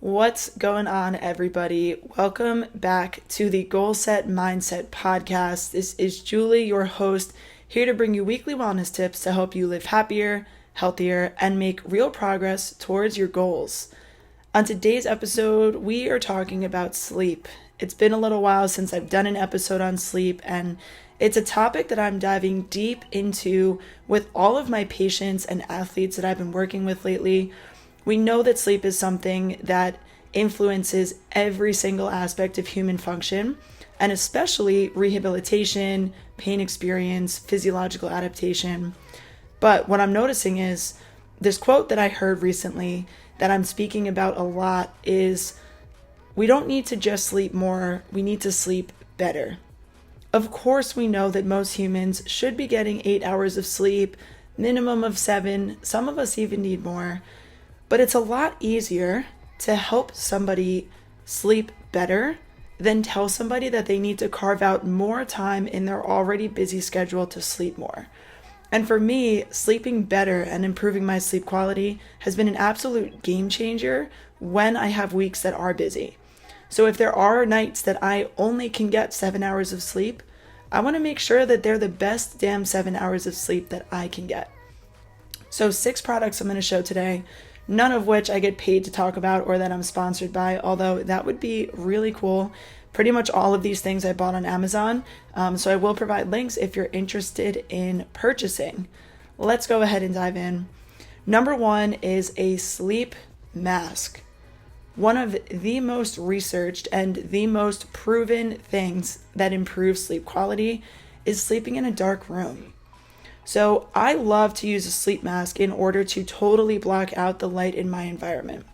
What's going on, everybody? Welcome back to the Goal Set Mindset podcast. This is Julie, your host, here to bring you weekly wellness tips to help you live happier, healthier, and make real progress towards your goals. On today's episode, we are talking about sleep. It's been a little while since I've done an episode on sleep, and it's a topic that I'm diving deep into with all of my patients and athletes that I've been working with lately. We know that sleep is something that influences every single aspect of human function, and especially rehabilitation, pain experience, physiological adaptation. But what I'm noticing is this quote that I heard recently that I'm speaking about a lot is, we don't need to just sleep more, we need to sleep better. Of course, we know that most humans should be getting 8 hours of sleep, minimum of 7, some of us even need more. But it's a lot easier to help somebody sleep better than tell somebody that they need to carve out more time in their already busy schedule to sleep more. And for me, sleeping better and improving my sleep quality has been an absolute game changer when I have weeks that are busy. So if there are nights that I only can get 7 hours of sleep, I want to make sure that they're the best damn 7 hours of sleep that I can get. So 6 products I'm going to show today, none of which I get paid to talk about or that I'm sponsored by, although that would be really cool. Pretty much all of these things I bought on Amazon, so I will provide links if you're interested in purchasing. Let's go ahead and dive in. Number 1 is a sleep mask. One of the most researched and the most proven things that improve sleep quality is sleeping in a dark room. So I love to use a sleep mask in order to totally block out the light in my environment.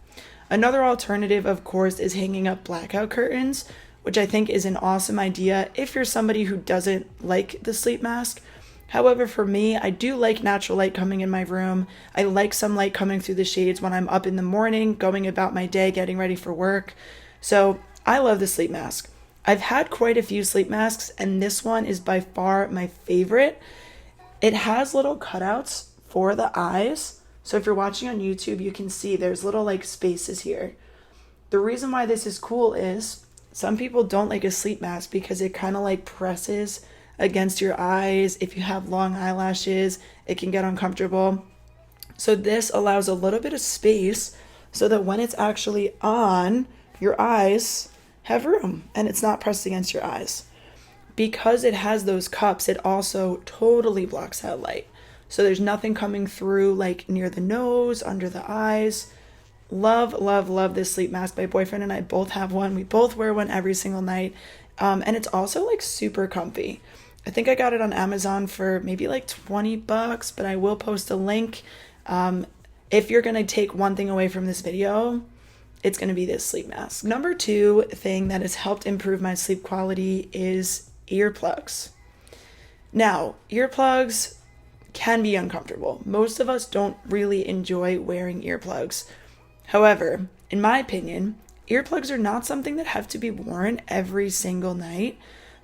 Another alternative, of course, is hanging up blackout curtains, which I think is an awesome idea if you're somebody who doesn't like the sleep mask. However, for me, I do like natural light coming in my room. I like some light coming through the shades when I'm up in the morning, going about my day, getting ready for work. So I love the sleep mask. I've had quite a few sleep masks, and this one is by far my favorite. It has little cutouts for the eyes. So if you're watching on YouTube, you can see there's little spaces here. The reason why this is cool is some people don't like a sleep mask because it kind of presses against your eyes. If you have long eyelashes, it can get uncomfortable. So this allows a little bit of space so that when it's actually on, your eyes have room and it's not pressed against your eyes. Because it has those cups, it also totally blocks out light. So there's nothing coming through near the nose, under the eyes. Love, love, love this sleep mask. My boyfriend and I both have one. We both wear one every single night. And it's also super comfy. I think I got it on Amazon for maybe $20, but I will post a link. If you're going to take one thing away from this video, it's going to be this sleep mask. Number 2 thing that has helped improve my sleep quality is earplugs. Now, earplugs can be uncomfortable. Most of us don't really enjoy wearing earplugs. However, in my opinion, earplugs are not something that have to be worn every single night,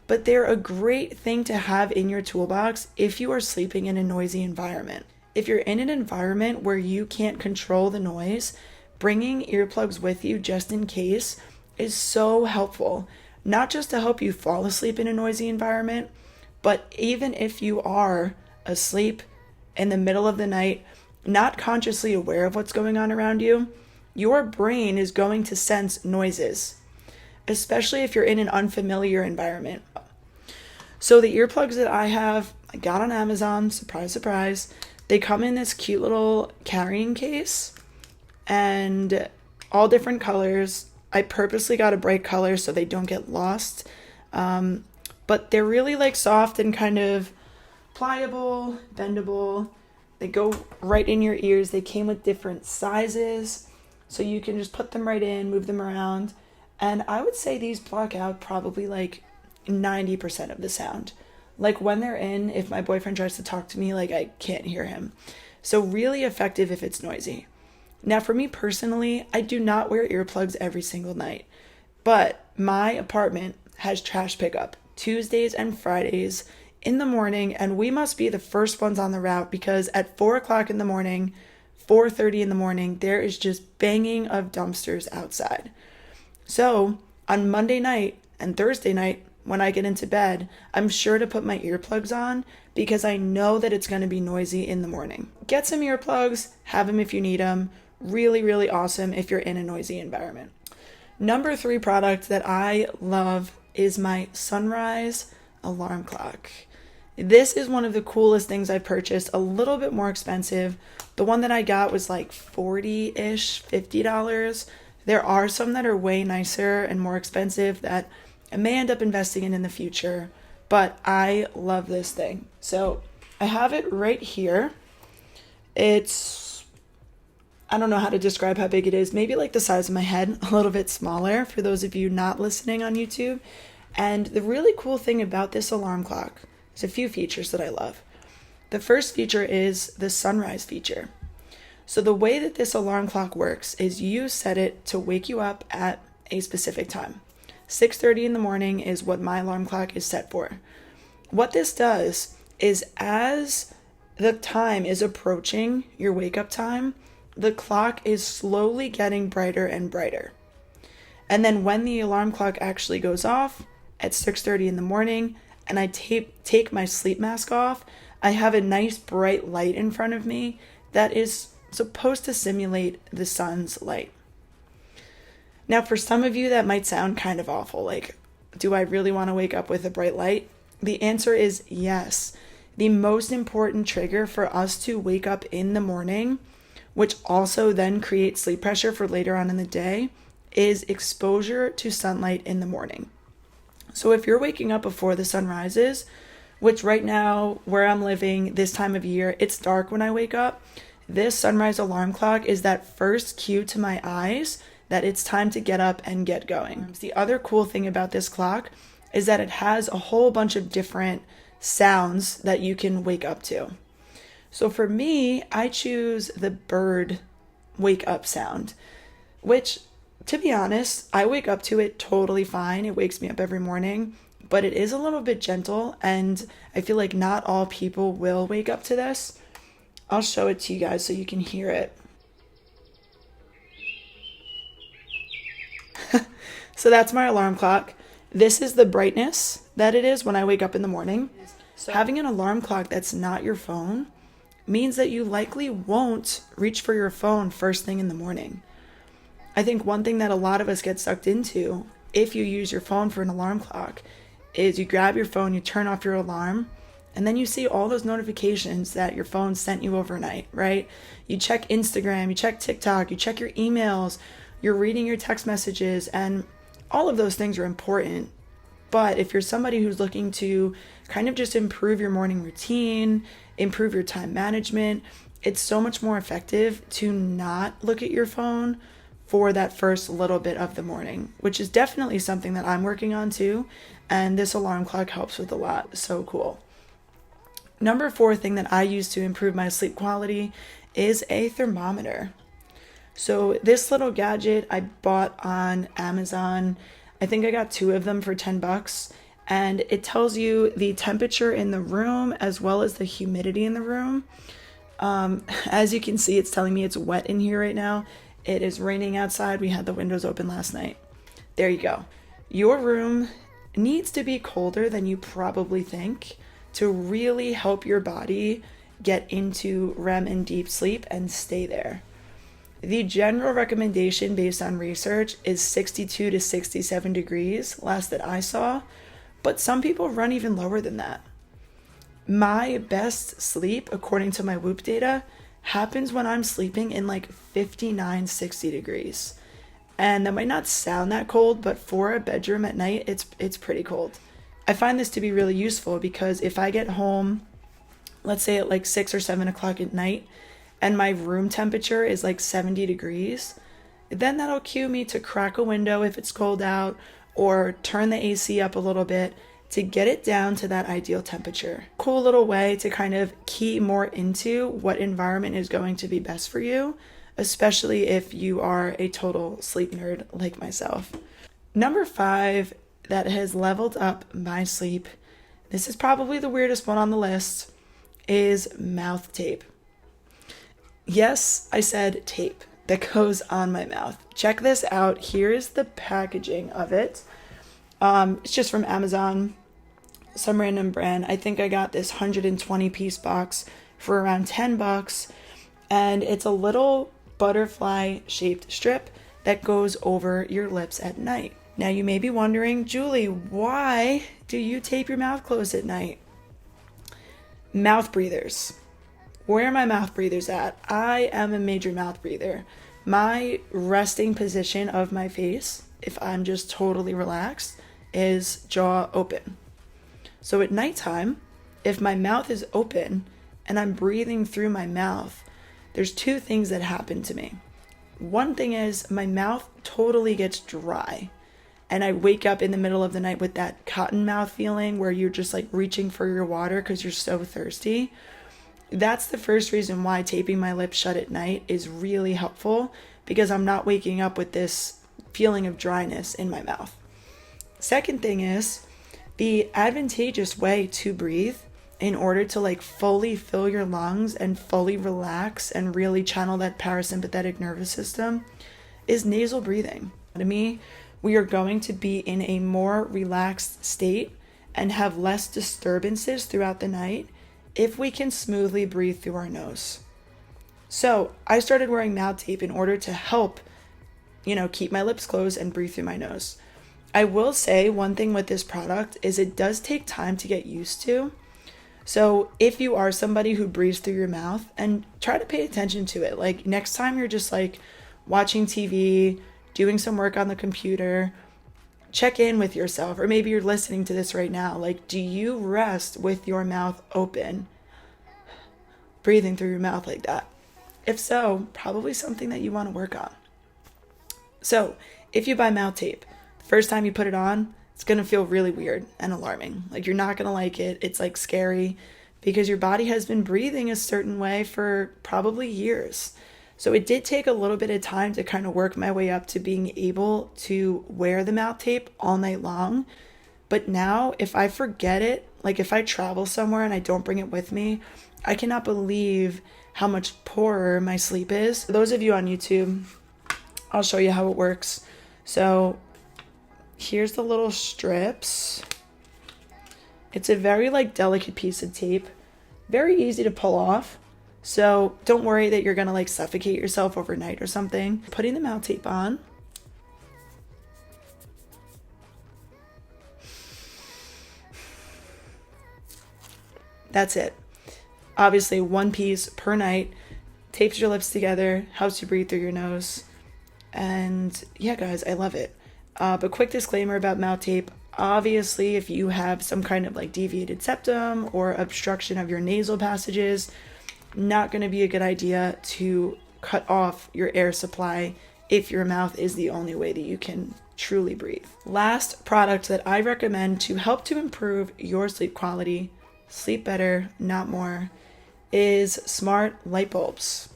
but they're a great thing to have in your toolbox if you are sleeping in a noisy environment. If you're in an environment where you can't control the noise, bringing earplugs with you just in case is so helpful. Not just to help you fall asleep in a noisy environment, but even if you are asleep in the middle of the night, not consciously aware of what's going on around you, your brain is going to sense noises, especially if you're in an unfamiliar environment. So the earplugs that I have, I got on Amazon, surprise, surprise. They come in this cute little carrying case and all different colors. I purposely got a bright color so they don't get lost. But they're really soft and kind of pliable, bendable. They go right in your ears. They came with different sizes, so you can just put them right in, move them around. And I would say these block out probably 90% of the sound. When they're in, if my boyfriend tries to talk to me, I can't hear him. So really effective if it's noisy. Now, for me personally, I do not wear earplugs every single night, but my apartment has trash pickup Tuesdays and Fridays in the morning, and we must be the first ones on the route because at 4 o'clock in the morning, 4:30 in the morning, there is just banging of dumpsters outside. So on Monday night and Thursday night, when I get into bed, I'm sure to put my earplugs on because I know that it's going to be noisy in the morning. Get some earplugs, have them if you need them. Really, really awesome if you're in a noisy environment. Number 3 product that I love is my sunrise alarm clock. This is one of the coolest things I've purchased, a little bit more expensive. The one that I got was like $40-ish, $50. There are some that are way nicer and more expensive that I may end up investing in the future, but I love this thing. So I have it right here. I don't know how to describe how big it is, maybe like the size of my head, a little bit smaller for those of you not listening on YouTube. And the really cool thing about this alarm clock, there's a few features that I love. The first feature is the sunrise feature. So the way that this alarm clock works is you set it to wake you up at a specific time. 6:30 in the morning is what my alarm clock is set for. What this does is as the time is approaching your wake up time, the clock is slowly getting brighter and brighter. And then when the alarm clock actually goes off at 6:30 in the morning and I take my sleep mask off, I have a nice bright light in front of me that is supposed to simulate the sun's light. Now, for some of you, that might sound kind of awful. Like, do I really want to wake up with a bright light? The answer is yes. The most important trigger for us to wake up in the morning, which also then creates sleep pressure for later on in the day, is exposure to sunlight in the morning. So if you're waking up before the sun rises, which right now, where I'm living this time of year, it's dark when I wake up, this sunrise alarm clock is that first cue to my eyes that it's time to get up and get going. The other cool thing about this clock is that it has a whole bunch of different sounds that you can wake up to. So for me, I choose the bird wake up sound, which, to be honest, I wake up to it totally fine. It wakes me up every morning, but it is a little bit gentle, and I feel like not all people will wake up to this. I'll show it to you guys so you can hear it. So that's my alarm clock. This is the brightness that it is when I wake up in the morning. So having an alarm clock that's not your phone means that you likely won't reach for your phone first thing in the morning. I think one thing that a lot of us get sucked into if you use your phone for an alarm clock is you grab your phone, you turn off your alarm, and then you see all those notifications that your phone sent you overnight, right? You check Instagram, you check TikTok, you check your emails, you're reading your text messages, and all of those things are important. But if you're somebody who's looking to kind of just improve your morning routine, improve your time management, it's so much more effective to not look at your phone for that first little bit of the morning, which is definitely something that I'm working on too. And this alarm clock helps with a lot. So cool. Number 4 thing that I use to improve my sleep quality is a thermometer. So this little gadget I bought on Amazon. I think I got 2 of them for $10, and it tells you the temperature in the room as well as the humidity in the room. As you can see, it's telling me it's wet in here right now. It is raining outside. We had the windows open last night. There you go. Your room needs to be colder than you probably think to really help your body get into REM and deep sleep and stay there. The general recommendation based on research is 62 to 67 degrees, last that I saw, but some people run even lower than that. My best sleep, according to my Whoop data, happens when I'm sleeping in like 59, 60 degrees. And that might not sound that cold, but for a bedroom at night, it's pretty cold. I find this to be really useful because if I get home, let's say at like 6 or 7 o'clock at night, and my room temperature is like 70 degrees, then that'll cue me to crack a window if it's cold out or turn the AC up a little bit to get it down to that ideal temperature. Cool little way to kind of key more into what environment is going to be best for you, especially if you are a total sleep nerd like myself. Number 5 that has leveled up my sleep, this is probably the weirdest one on the list, is mouth tape. Yes, I said tape that goes on my mouth. Check this out. Here is the packaging of it. It's just from Amazon, some random brand. I think I got this 120 piece box for around $10, and it's a little butterfly shaped strip that goes over your lips at night. Now you may be wondering, Julie, why do you tape your mouth closed at night? Mouth breathers. Where are my mouth breathers at? I am a major mouth breather. My resting position of my face, if I'm just totally relaxed, is jaw open. So at nighttime, if my mouth is open and I'm breathing through my mouth, there's two things that happen to me. One thing is my mouth totally gets dry, and I wake up in the middle of the night with that cotton mouth feeling where you're just like reaching for your water because you're so thirsty. That's the first reason why taping my lips shut at night is really helpful, because I'm not waking up with this feeling of dryness in my mouth. Second thing is, the advantageous way to breathe in order to like fully fill your lungs and fully relax and really channel that parasympathetic nervous system is nasal breathing. To me, we are going to be in a more relaxed state and have less disturbances throughout the night if we can smoothly breathe through our nose. So I started wearing mouth tape in order to help, keep my lips closed and breathe through my nose. I will say one thing with this product is it does take time to get used to. So if you are somebody who breathes through your mouth, and try to pay attention to it. Like next time you're just like watching TV, doing some work on the computer, check in with yourself, or maybe you're listening to this right now. Like, do you rest with your mouth open, breathing through your mouth like that? If so, probably something that you want to work on. So if you buy mouth tape, the first time you put it on, it's going to feel really weird and alarming. Like you're not going to like it. It's like scary because your body has been breathing a certain way for probably years. So it did take a little bit of time to kind of work my way up to being able to wear the mouth tape all night long. But now if I forget it, like if I travel somewhere and I don't bring it with me, I cannot believe how much poorer my sleep is. For those of you on YouTube, I'll show you how it works. So here's the little strips. It's a very delicate piece of tape, very easy to pull off. So don't worry that you're going to suffocate yourself overnight or something. Putting the mouth tape on. That's it. Obviously, one piece per night. Tapes your lips together, helps you breathe through your nose. And yeah, guys, I love it. But quick disclaimer about mouth tape. Obviously, if you have some kind of deviated septum or obstruction of your nasal passages, not going to be a good idea to cut off your air supply if your mouth is the only way that you can truly breathe. Last product that I recommend to help to improve your sleep quality, sleep better, not more, is smart light bulbs.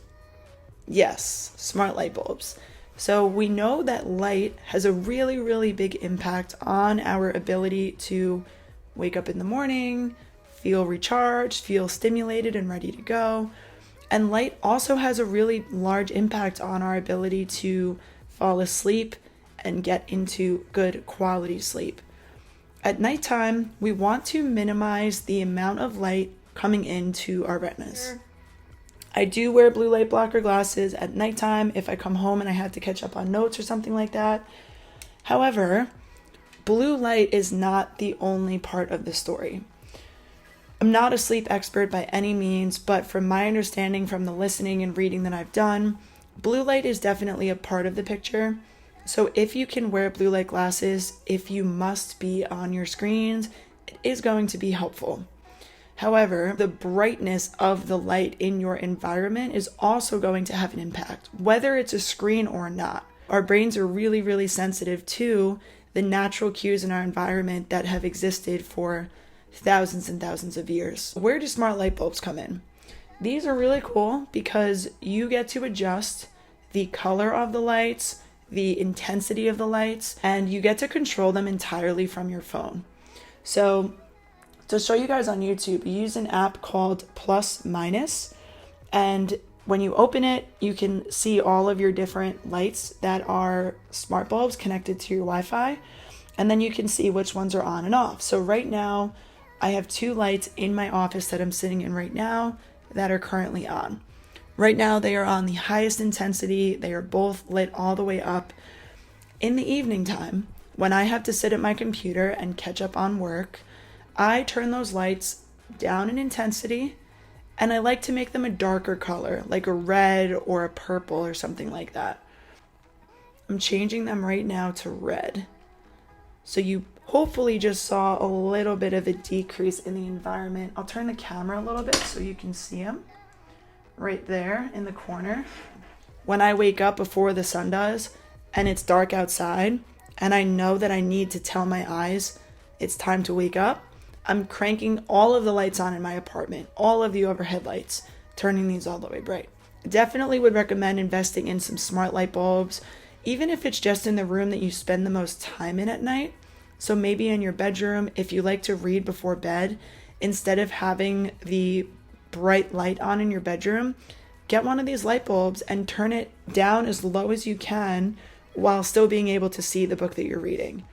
Yes, smart light bulbs. So we know that light has a really, really big impact on our ability to wake up in the morning, feel recharged, feel stimulated and ready to go. And light also has a really large impact on our ability to fall asleep and get into good quality sleep. At nighttime, we want to minimize the amount of light coming into our retinas. I do wear blue light blocker glasses at nighttime if I come home and I have to catch up on notes or something like that. However, blue light is not the only part of the story. I'm not a sleep expert by any means, but from my understanding from the listening and reading that I've done, blue light is definitely a part of the picture. So if you can wear blue light glasses, if you must be on your screens, it is going to be helpful. However, the brightness of the light in your environment is also going to have an impact, whether it's a screen or not. Our brains are really, really sensitive to the natural cues in our environment that have existed for thousands and thousands of years. Where do smart light bulbs come in? These are really cool because you get to adjust the color of the lights, the intensity of the lights, and you get to control them entirely from your phone. So to show you guys on YouTube, use an app called Plus Minus, and when you open it, you can see all of your different lights that are smart bulbs connected to your Wi-Fi, and then you can see which ones are on and off. So right now, I have 2 lights in my office that I'm sitting in right now that are currently on. Right now, they are on the highest intensity. They are both lit all the way up. In the evening time, when I have to sit at my computer and catch up on work, I turn those lights down in intensity, and I like to make them a darker color, like a red or a purple or something like that. I'm changing them right now to red. So you hopefully just saw a little bit of a decrease in the environment. I'll turn the camera a little bit so you can see them right there in the corner. When I wake up before the sun does and it's dark outside and I know that I need to tell my eyes it's time to wake up, I'm cranking all of the lights on in my apartment, all of the overhead lights, turning these all the way bright. Definitely would recommend investing in some smart light bulbs, even if it's just in the room that you spend the most time in at night. So maybe in your bedroom, if you like to read before bed, instead of having the bright light on in your bedroom, get one of these light bulbs and turn it down as low as you can while still being able to see the book that you're reading.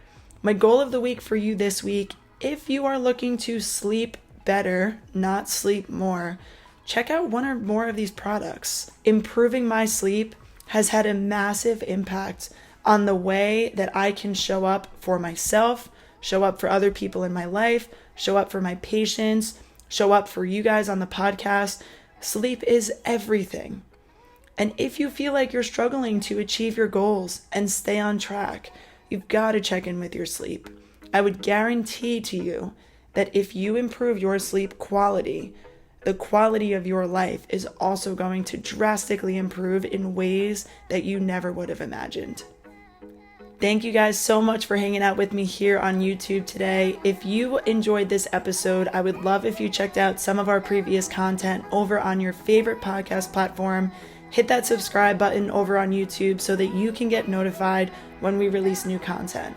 My goal of the week for you this week, if you are looking to sleep better, not sleep more, check out one or more of these products. Improving my sleep has had a massive impact on the way that I can show up for myself, show up for other people in my life, show up for my patients, show up for you guys on the podcast. Sleep is everything. And if you feel like you're struggling to achieve your goals and stay on track, you've got to check in with your sleep. I would guarantee to you that if you improve your sleep quality, the quality of your life is also going to drastically improve in ways that you never would have imagined. Thank you guys so much for hanging out with me here on YouTube today. If you enjoyed this episode, I would love if you checked out some of our previous content over on your favorite podcast platform. Hit that subscribe button over on YouTube so that you can get notified when we release new content.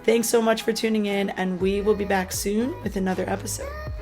Thanks so much for tuning in, and we will be back soon with another episode.